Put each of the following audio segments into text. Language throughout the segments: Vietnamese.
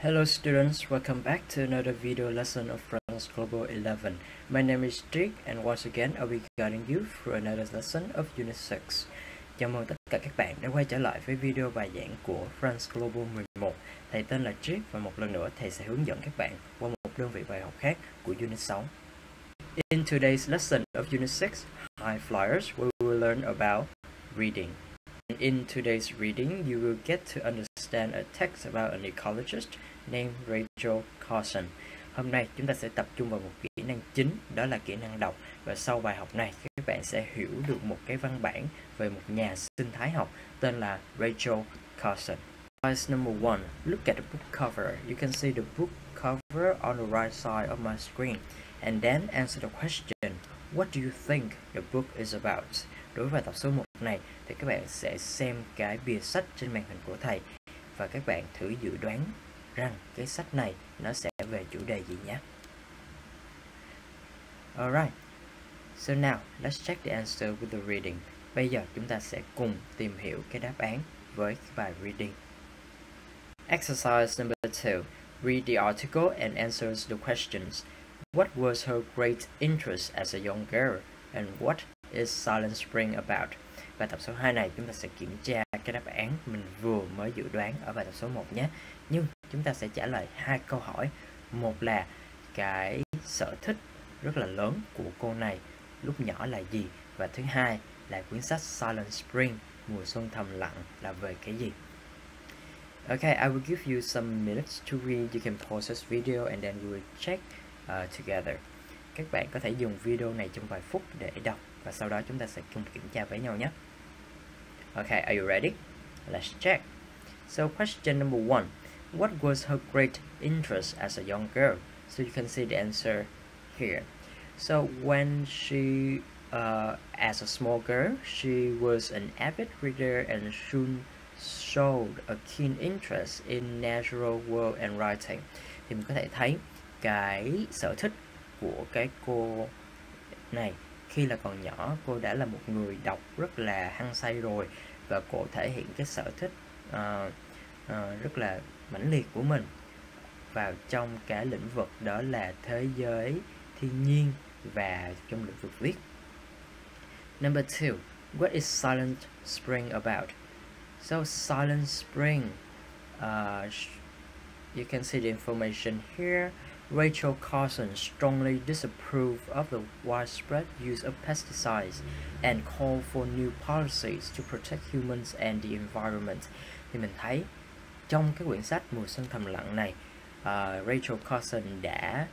Hello students, welcome back to another video lesson of France Global 11. My name is Trick and once again I'll be guiding you through another lesson of Unit 6. Chào mừng tất cả các bạn đã quay trở lại với video bài giảng của France Global 11. Thầy tên là Trick và một lần nữa thầy sẽ hướng dẫn các bạn qua một đơn vị bài học khác của Unit 6. In today's lesson of Unit 6, High Flyers, we will learn about reading. In today's reading, you will get to understand a text about an ecologist named Rachel Carson. Hôm nay chúng ta sẽ tập trung vào một kỹ năng chính, đó là kỹ năng đọc. Và sau bài học này, các bạn sẽ hiểu được một cái văn bản về một nhà sinh thái học tên là Rachel Carson. Exercise number 1. Look at the book cover. You can see the book cover on the right side of my screen. And then answer the question. What do you think the book is about? Đối với bài tập số 1 này thì các bạn sẽ xem cái bìa sách trên màn hình của thầy và các bạn thử dự đoán rằng cái sách này nó sẽ về chủ đề gì nhé. Alright, so now let's check the answer with the reading. Bây giờ chúng ta sẽ cùng tìm hiểu cái đáp án với cái bài reading. Exercise number 2. Read the article and answers the questions. What was her great interest as a young girl and what is Silent Spring about? Bài tập số 2 này chúng ta sẽ kiểm tra cái đáp án mình vừa mới dự đoán ở bài tập số 1 nhé. Nhưng chúng ta sẽ trả lời hai câu hỏi. Một là cái sở thích rất là lớn của cô này lúc nhỏ là gì? Và thứ hai là quyển sách Silent Spring, mùa xuân thầm lặng là về cái gì? Okay, I will give you some minutes to read. You can pause this video and then we will check together. Các bạn có thể dùng video này trong vài phút để đọc và sau đó chúng ta sẽ cùng kiểm tra với nhau nhé. Okay, are you ready? Let's check. So question number 1. What was her great interest as a young girl? So you can see the answer here. So when she, as a small girl, she was an avid reader and soon showed a keen interest in natural world and writing. Thì mình có thể thấy cái sở thích của cái cô này khi là còn nhỏ, cô đã là một người đọc rất là hăng say rồi và cô thể hiện cái sở thích rất là mãnh liệt của mình vào trong cái lĩnh vực đó là thế giới thiên nhiên và trong lĩnh vực viết. Number 2. What is Silent Spring about? So Silent Spring, you can see the information here. Rachel Carson strongly disapproved of the widespread use of pesticides and called for new policies to protect humans and the environment. Thì mình thấy trong cái quyển sách Mùa xuân thầm lặng này, Rachel Carson đã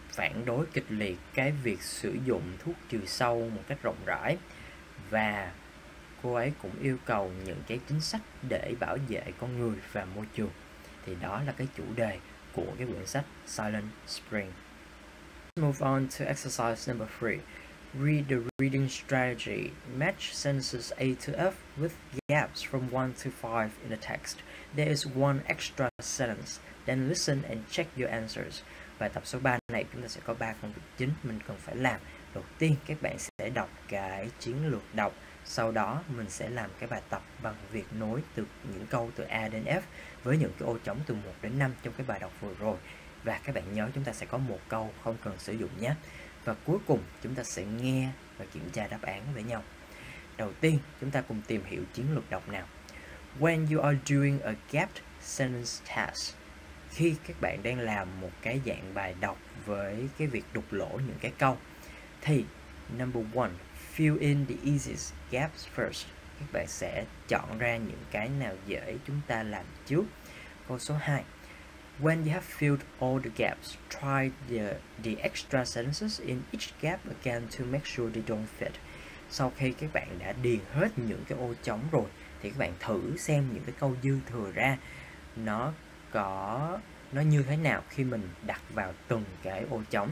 phản đối kịch liệt cái việc sử dụng thuốc trừ sâu một cách rộng rãi và cô ấy cũng yêu cầu những cái chính sách để bảo vệ con người và môi trường. Thì đó là cái chủ đề của cái quyển sách Silent Spring. Let's move on to exercise number 3. Read the reading strategy. Match sentences A to F with gaps from 1 to 5 in the text. There is one extra sentence. Then listen and check your answers. Bài tập số 3 này chúng ta sẽ có 3 công việc chính mình cần phải làm. Đầu tiên các bạn sẽ đọc cái chiến lược đọc. Sau đó mình sẽ làm cái bài tập bằng việc nối từ những câu từ A đến F với những cái ô trống từ 1 đến 5 trong cái bài đọc vừa rồi. Và các bạn nhớ chúng ta sẽ có một câu không cần sử dụng nhé. Và cuối cùng chúng ta sẽ nghe và kiểm tra đáp án với nhau. Đầu tiên chúng ta cùng tìm hiểu chiến lược đọc nào. When you are doing a gapped sentence task, khi các bạn đang làm một cái dạng bài đọc với cái việc đục lỗ những cái câu, thì number 1, fill in the easiest gaps first. Các bạn sẽ chọn ra những cái nào dễ chúng ta làm trước. Câu số 2. When you have filled all the gaps, try the extra sentences in each gap again to make sure they don't fit. Sau khi các bạn đã điền hết những cái ô trống rồi thì các bạn thử xem những cái câu dư thừa ra nó như thế nào khi mình đặt vào từng cái ô trống.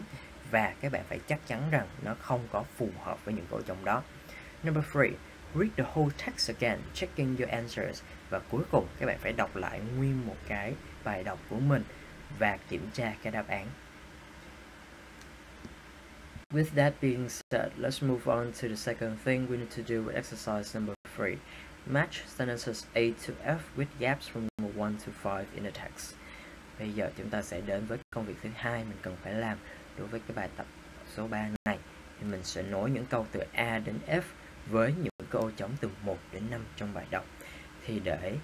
Và các bạn phải chắc chắn rằng nó không có phù hợp với những câu trống đó. Number 3. Read the whole text again, checking your answers. Và cuối cùng các bạn phải đọc lại nguyên một cái bài đọc của mình và kiểm tra cái đáp án. With that being said, let's move on to the second thing we need to do with exercise number 3. Match sentences A to F with gaps from number 1 to 5 in the text. Bây giờ chúng ta sẽ đến với công việc thứ hai mình cần phải làm đối với cái bài tập số 3 này. Thì mình sẽ nối những câu từ A đến F với những cái ô trống từ 1 đến 5 trong bài đọc. Thì để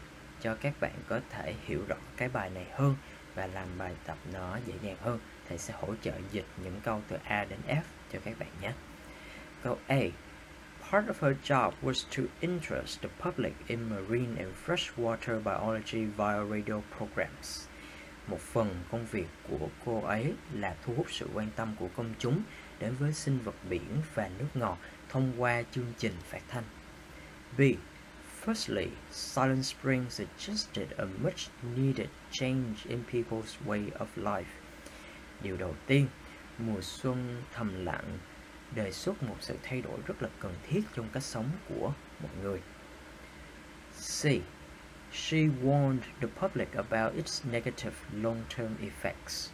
cho các bạn có thể hiểu rõ cái bài này hơn và làm bài tập nó dễ dàng hơn, thầy sẽ hỗ trợ dịch những câu từ A đến F cho các bạn nhé. Câu A. Part of her job was to interest the public in marine and freshwater biology via radio programs. Một phần công việc của cô ấy là thu hút sự quan tâm của công chúng đến với sinh vật biển và nước ngọt thông qua chương trình phát thanh. B. Firstly, Silent Spring suggested a much needed change in people's way of life. Điều đầu tiên, mùa xuân thầm lặng đề xuất một sự thay đổi rất là cần thiết trong cách sống của mọi người. C. She warned the public about its negative long-term effects.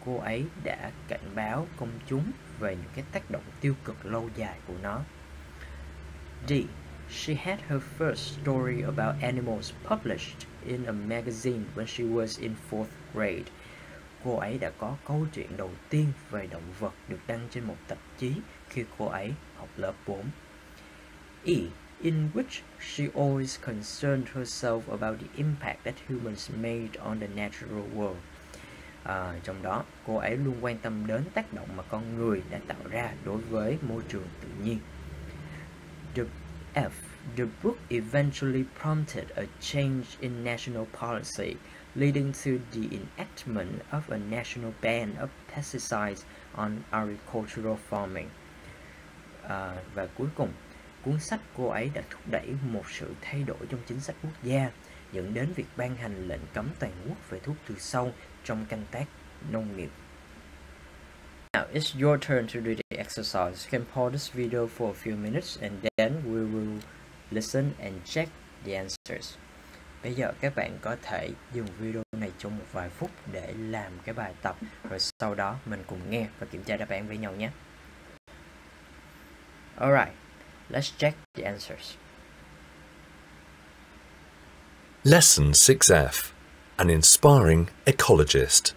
Cô ấy đã cảnh báo công chúng về những cái tác động tiêu cực lâu dài của nó. D. She had her first story about animals published in a magazine when she was in 4th grade. Cô ấy đã có câu chuyện đầu tiên về động vật được đăng trên một tạp chí khi cô ấy học lớp 4. E. In which she always concerned herself about the impact that humans made on the natural world. Trong đó, cô ấy luôn quan tâm đến tác động mà con người đã tạo ra đối với môi trường tự nhiên. F. The book eventually prompted a change in national policy, leading to the enactment of a national ban of pesticides on agricultural farming. Và cuối cùng, cuốn sách cô ấy đã thúc đẩy một sự thay đổi trong chính sách quốc gia, dẫn đến việc ban hành lệnh cấm toàn quốc về thuốc trừ sâu trong canh tác nông nghiệp. Now it's your turn to do the exercise. You can pause this video for a few minutes and then we will listen and check the answers. Bây giờ các bạn có thể dừng video này trong một vài phút để làm cái bài tập, rồi sau đó mình cùng nghe và kiểm tra đáp án với nhau nhé. Alright, let's check the answers. Lesson 6F. An inspiring ecologist.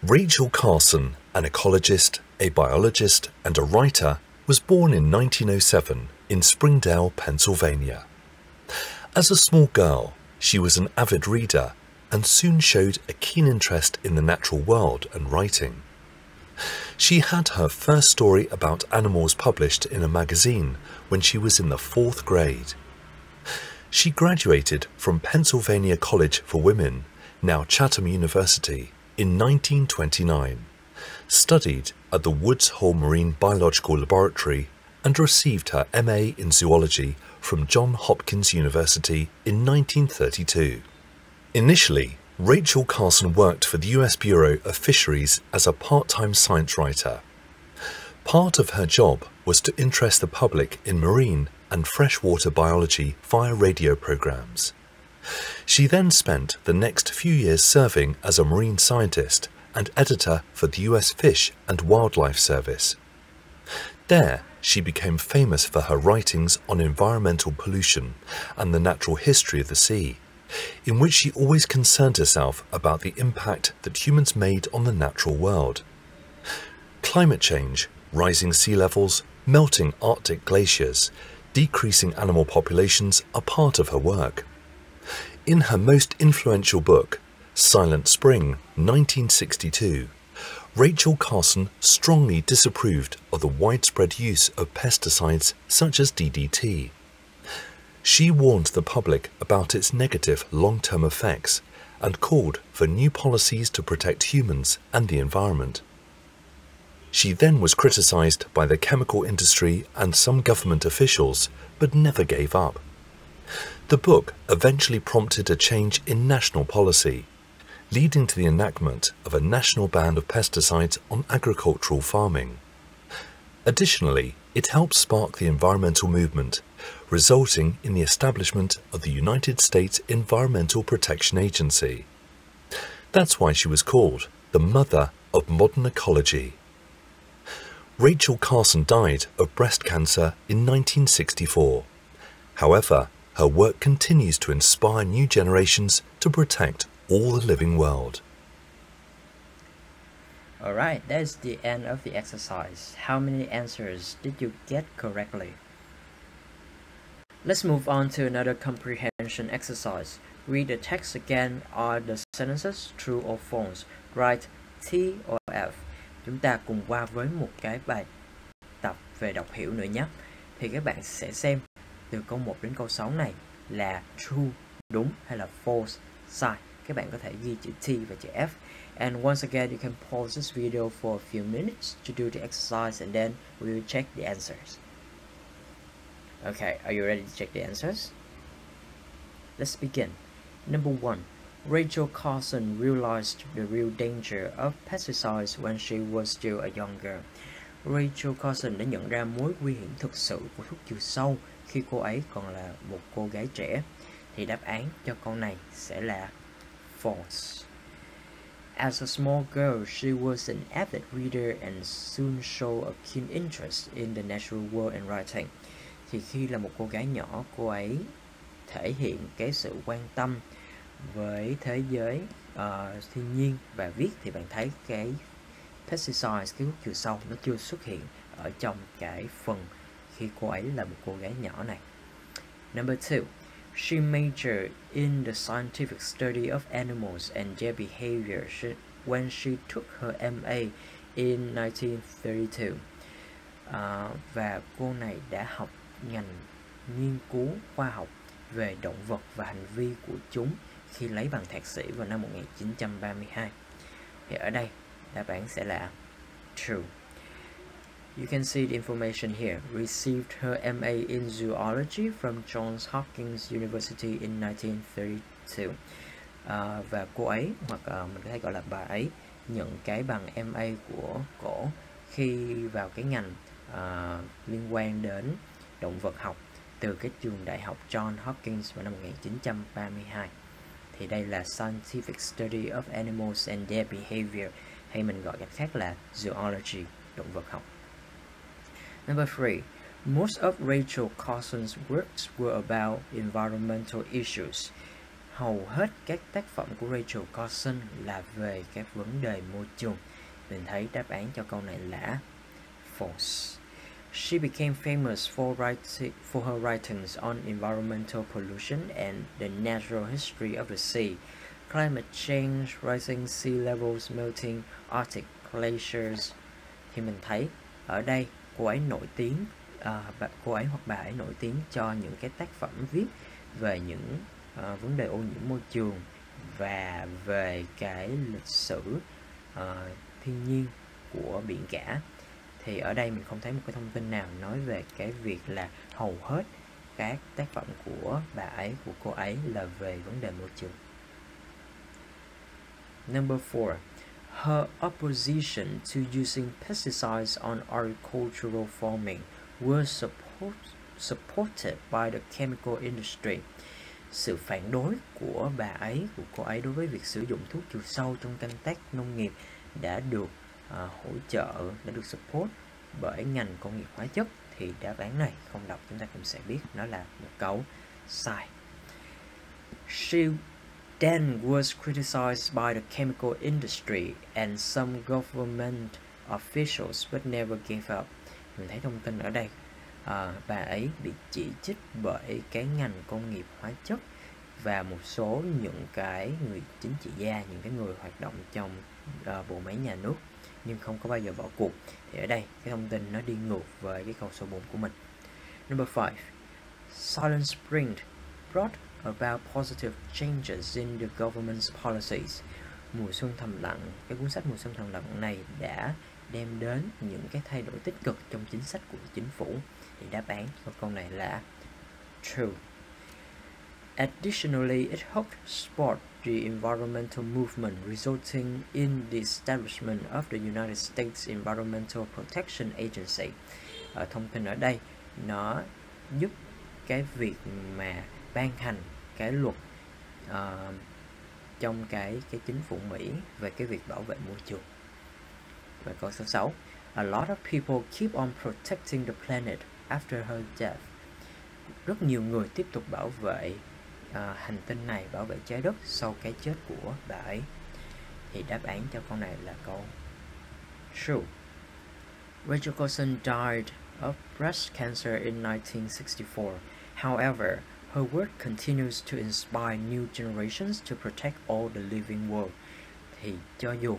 Rachel Carson, an ecologist, a biologist, and a writer, was born in 1907 in Springdale, Pennsylvania. As a small girl, she was an avid reader and soon showed a keen interest in the natural world and writing. She had her first story about animals published in a magazine when she was in the 4th grade. She graduated from Pennsylvania College for Women, now Chatham University, in 1929, studied at the Woods Hole Marine Biological Laboratory, and received her MA in zoology from Johns Hopkins University in 1932. Initially, Rachel Carson worked for the US Bureau of Fisheries as a part-time science writer. Part of her job was to interest the public in marine and freshwater biology via radio programs. She then spent the next few years serving as a marine scientist and editor for the US Fish and Wildlife Service. There, she became famous for her writings on environmental pollution and the natural history of the sea, in which she always concerned herself about the impact that humans made on the natural world. Climate change, rising sea levels, melting Arctic glaciers, decreasing animal populations are part of her work. In her most influential book, Silent Spring, 1962, Rachel Carson strongly disapproved of the widespread use of pesticides such as DDT. She warned the public about its negative long-term effects and called for new policies to protect humans and the environment. She then was criticized by the chemical industry and some government officials, but never gave up. The book eventually prompted a change in national policy, leading to the enactment of a national ban of pesticides on agricultural farming. Additionally, it helped spark the environmental movement, resulting in the establishment of the United States Environmental Protection Agency. That's why she was called the mother of modern ecology. Rachel Carson died of breast cancer in 1964. However, her work continues to inspire new generations to protect all the living world. Alright, that is the end of the exercise. How many answers did you get correctly? Let's move on to another comprehension exercise. Read the text again. Are the sentences true or false? Write T or F. Chúng ta cùng qua với một cái bài tập về đọc hiểu nữa nhé. Thì các bạn sẽ xem từ câu 1 đến câu 6 này là true, đúng, hay là false, sai. Các bạn có thể ghi chữ T và chữ F. And once again, you can pause this video for a few minutes to do the exercise, and then we will check the answers. Okay, are you ready to check the answers? Let's begin. Number 1. Rachel Carson realized the real danger of pesticides when she was still a young girl. Rachel Carson đã nhận ra mối nguy hiểm thực sự của thuốc trừ sâu khi cô ấy còn là một cô gái trẻ. Thì đáp án cho câu này sẽ là false. As a small girl, she was an avid reader and soon showed a keen interest in the natural world and writing. Thì khi là một cô gái nhỏ, cô ấy thể hiện cái sự quan tâm với thế giới thiên nhiên và viết. Thì bạn thấy cái pesticides, cái thuốc trừ sâu, nó chưa xuất hiện ở trong cái phần khi cô ấy là một cô gái nhỏ này. Number 2. She majored in the scientific study of animals and their behavior when she took her MA in 1932. Và cô này đã học ngành nghiên cứu khoa học về động vật và hành vi của chúng khi lấy bằng thạc sĩ vào năm 1932. Thì ở đây đáp án sẽ là true. You can see the information here. Received her MA in zoology from Johns Hopkins University in 1932. Và cô ấy, hoặc mình có thể gọi là bà ấy, nhận cái bằng MA của cổ khi vào cái ngành liên quan đến động vật học từ cái trường đại học Johns Hopkins vào năm 1932. Thì đây là Scientific Study of Animals and Their Behavior, hay mình gọi cách khác là zoology, động vật học. Number 3. Most of Rachel Carson's works were about environmental issues. Hầu hết các tác phẩm của Rachel Carson là về các vấn đề môi trường. Mình thấy đáp án cho câu này là false. She became famous for her writings on environmental pollution and the natural history of the sea, climate change, rising sea levels, melting Arctic glaciers. Thì mình thấy ở đây cô ấy nổi tiếng, cô ấy hoặc bà ấy nổi tiếng cho những cái tác phẩm viết về những vấn đề ô nhiễm môi trường và về cái lịch sử thiên nhiên của biển cả. Thì ở đây mình không thấy một cái thông tin nào nói về cái việc là hầu hết các tác phẩm của bà ấy, của cô ấy là về vấn đề môi trường. Number 4. Her opposition to using pesticides on agricultural farming was supported by the chemical industry. Sự phản đối của bà ấy, của cô ấy đối với việc sử dụng thuốc trừ sâu trong canh tác nông nghiệp đã được hỗ trợ, đã được support bởi ngành công nghiệp hóa chất. Thì đáp án này không đọc chúng ta cũng sẽ biết nó là một câu sai. She then was criticized by the chemical industry and some government officials but never gave up. Mình thấy thông tin ở đây, bà ấy bị chỉ trích bởi cái ngành công nghiệp hóa chất và một số những cái người chính trị gia, những cái người hoạt động trong bộ máy nhà nước, nhưng không có bao giờ bỏ cuộc. Thì ở đây cái thông tin nó đi ngược với cái câu số 4 của mình. Number 5. Silent Spring brought about positive changes in the government's policies. Mùa xuân thầm lặng, cái cuốn sách Mùa xuân thầm lặng này đã đem đến những cái thay đổi tích cực trong chính sách của chính phủ. Thì đáp án của câu này là true. Additionally, it helped support the environmental movement, resulting in the establishment of the United States Environmental Protection Agency. Thông tin ở đây nó giúp cái việc mà ban hành cái luật trong cái chính phủ Mỹ về cái việc bảo vệ môi trường. Và câu số 6. A lot of people keep on protecting the planet after her death. Rất nhiều người tiếp tục bảo vệ hành tinh này, bảo vệ trái đất sau cái chết của bà ấy. Thì đáp án cho câu này là câu True. Rachel Carson died of breast cancer in 1964. However, her work continues to inspire new generations to protect all the living world. Thì cho dù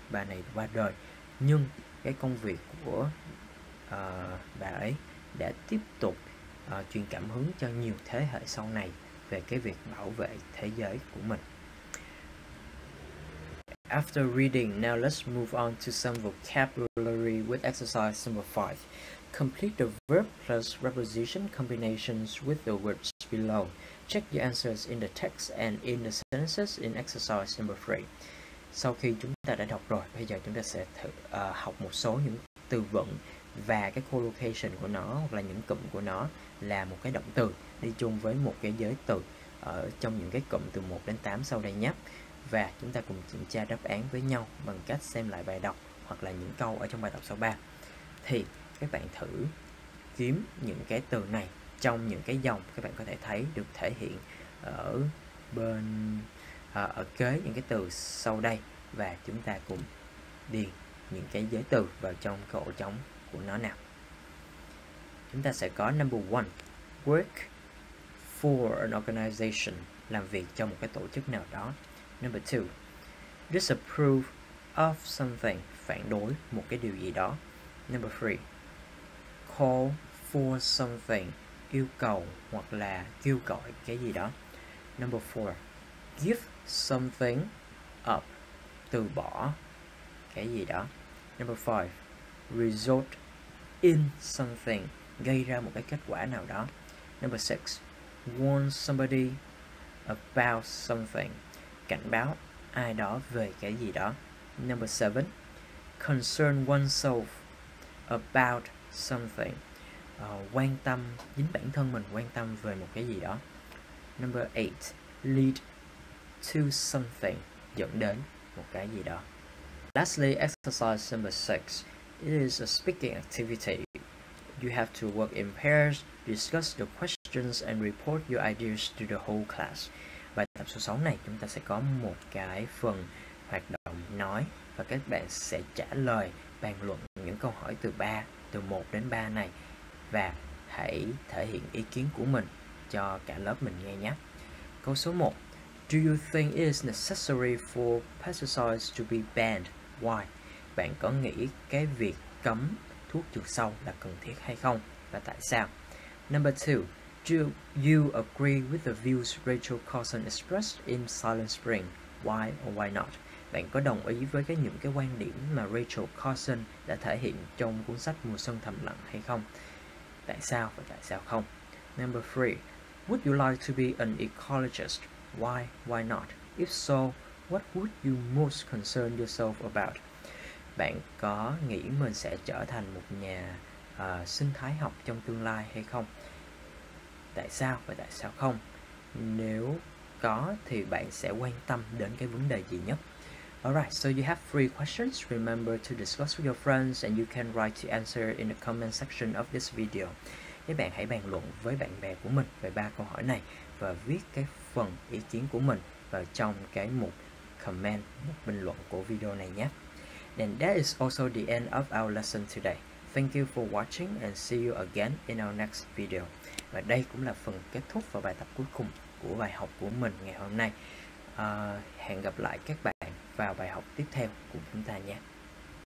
bà này qua đời, nhưng cái công việc của bà ấy đã tiếp tục truyền cảm hứng cho nhiều thế hệ sau này về cái việc bảo vệ thế giới của mình. After reading, now let's move on to some vocabulary with exercise number 5. Complete the verb plus preposition combinations with the words below. Check your answers in the text and in the sentences in exercise number 3. Sau khi chúng ta đã đọc rồi, bây giờ chúng ta sẽ thử học một số những từ vựng và cái collocation của nó, hoặc là những cụm của nó là một cái động từ đi chung với một cái giới từ ở trong những cái cụm từ 1 đến 8 sau đây nhé. Và chúng ta cùng kiểm tra đáp án với nhau bằng cách xem lại bài đọc hoặc là những câu ở trong bài đọc số 3. Thì các bạn thử kiếm những cái từ này trong những cái dòng các bạn có thể thấy được thể hiện ở bên ở kế những cái từ sau đây, và chúng ta cùng điền những cái giới từ vào trong cái ổ trống của nó nào. Chúng ta sẽ có number 1, work for an organization, làm việc cho một cái tổ chức nào đó. Number 2, disapprove of something, phản đối một cái điều gì đó. Number 3, call for something, yêu cầu hoặc là kêu gọi cái gì đó. Number 4, give something up, từ bỏ cái gì đó. Number 5, result in something, gây ra một cái kết quả nào đó. Number 6, warn somebody about something, cảnh báo ai đó về cái gì đó. Number 7, concern oneself about something, quan tâm, chính bản thân mình quan tâm về một cái gì đó. Number 8, lead to something, dẫn đến một cái gì đó. Lastly, exercise number 6. It is a speaking activity. You have to work in pairs, discuss the questions and report your ideas to the whole class. Bài tập số 6 này chúng ta sẽ có một cái phần hoạt động nói và các bạn sẽ trả lời, bàn luận những câu hỏi từ 1 đến 3 này, và hãy thể hiện ý kiến của mình cho cả lớp mình nghe nhé. Câu số 1. Do you think it is necessary for pesticides to be banned? Why? Bạn có nghĩ cái việc cấm thuốc trừ sâu là cần thiết hay không, và tại sao? Number 2. Do you agree with the views Rachel Carson expressed in Silent Spring? Why or why not? Bạn có đồng ý với những cái quan điểm mà Rachel Carson đã thể hiện trong cuốn sách Mùa xuân thầm lặng hay không? Tại sao và tại sao không? Number 3. Would you like to be an ecologist? Why not? If so, what would you most concern yourself about? Bạn có nghĩ mình sẽ trở thành một nhà sinh thái học trong tương lai hay không? Tại sao và tại sao không? Nếu có thì bạn sẽ quan tâm đến cái vấn đề gì nhất? Alright, so you have 3 questions. Remember to discuss with your friends and you can write the answer in the comment section of this video. Các bạn hãy bàn luận với bạn bè của mình về 3 câu hỏi này và viết cái phần ý kiến của mình vào trong cái mục comment, mục bình luận của video này nhé. And that is also the end of our lesson today. Thank you for watching and see you again in our next video. Và đây cũng là phần kết thúc và bài tập cuối cùng của bài học của mình ngày hôm nay. Hẹn gặp lại các bạn vào bài học tiếp theo của chúng ta nhé.